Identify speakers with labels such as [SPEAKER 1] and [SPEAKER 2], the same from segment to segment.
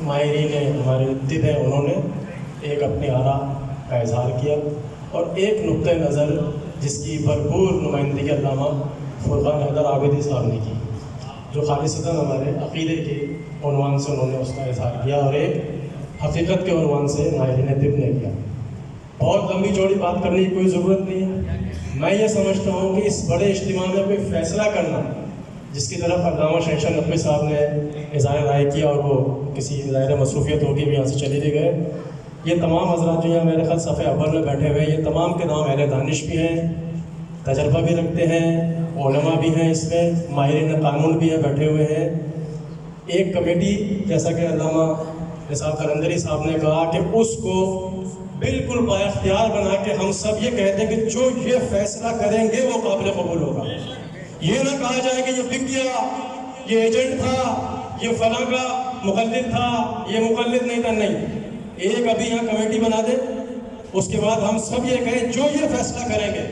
[SPEAKER 1] ماہرین ہمارے مدد ہیں انہوں نے ایک اپنی آراء کا اظہار کیا اور ایک نقطۂ نظر جس کی بھرپور نمائندگی علامہ فرقان حیدر عابدی صاحب نے کی، جو خالصتاً ہمارے عقیدے کے عنوان سے انہوں نے اس کا اظہار کیا اور ایک حقیقت کے عنوان سے ماہرین طب نے کیا۔ بہت لمبی چوڑی بات کرنے کی کوئی ضرورت نہیں ہے۔ میں یہ سمجھتا ہوں کہ اس بڑے اجتماع میں کوئی فیصلہ کرنا جس کی طرف علامہ شہنشاہ نقوی صاحب نے اظہار رائے کیا اور وہ کسی ظاہر مصروفیت ہوگی بھی یہاں سے چلے بھی گئے، یہ تمام حضرات جو ہیں میرے خیال صفحہ اول میں بیٹھے ہوئے ہیں، یہ تمام کے نام اہل دانش بھی ہیں، تجربہ بھی رکھتے ہیں، علماء بھی ہیں، اس میں ماہرین قانون بھی ہیں بیٹھے ہوئے ہیں۔ ایک کمیٹی جیسا کہ علامہ نثار قلندری صاحب نے کہا کہ اس کو بالکل با اختیار بنا کے ہم سب یہ کہتے ہیں کہ جو یہ فیصلہ کریں گے وہ قابل قبول ہوگا۔ یہ نہ کہا جائے کہ یہ بک گیا، یہ ایجنٹ تھا، یہ فلاں کا مقلد تھا، یہ مقلد نہیں تھا، نہیں۔ ایک ابھی یہاں کمیٹی بنا دے، اس کے بعد ہم سب یہ کہیں جو یہ فیصلہ کریں گے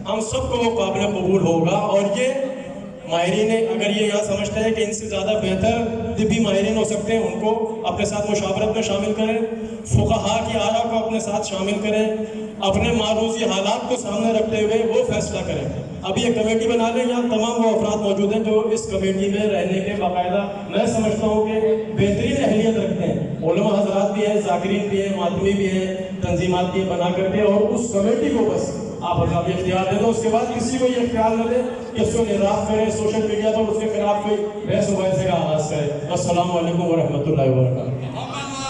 [SPEAKER 1] ہم سب کو وہ قابل قبول ہوگا۔ اور یہ ماہرین اگر یہ یہاں سمجھتے ہیں کہ ان سے زیادہ بہتر طبی ماہرین ہو سکتے ہیں، ان کو اپنے ساتھ مشاورت میں شامل کریں، فقہاء کی آراء کو اپنے ساتھ شامل کریں، اپنے معروضی حالات کو سامنے رکھتے ہوئے وہ فیصلہ کریں۔ ابھی ایک کمیٹی بنا لیں، یہاں تمام وہ افراد موجود ہیں جو اس کمیٹی میں رہنے کے باقاعدہ میں سمجھتا ہوں کہ بہترین اہلیت رکھتے ہیں، علماء حضرات بھی ہیں، ذاکرین بھی ہیں، ماتمی بھی ہیں، تنظیمات بھی بنا کر کے، اور اس کمیٹی کو بس آپ حضرات اختیار دے دو۔ اس کے بعد کسی کو یہ خیال نہ دے کہ اس کو نراف کرے، سوشل میڈیا پر اس کے خلاف کوئی بحث و مباحثے کا آغاز کرے۔ السلام علیکم ورحمۃ اللہ وبرکاتہ۔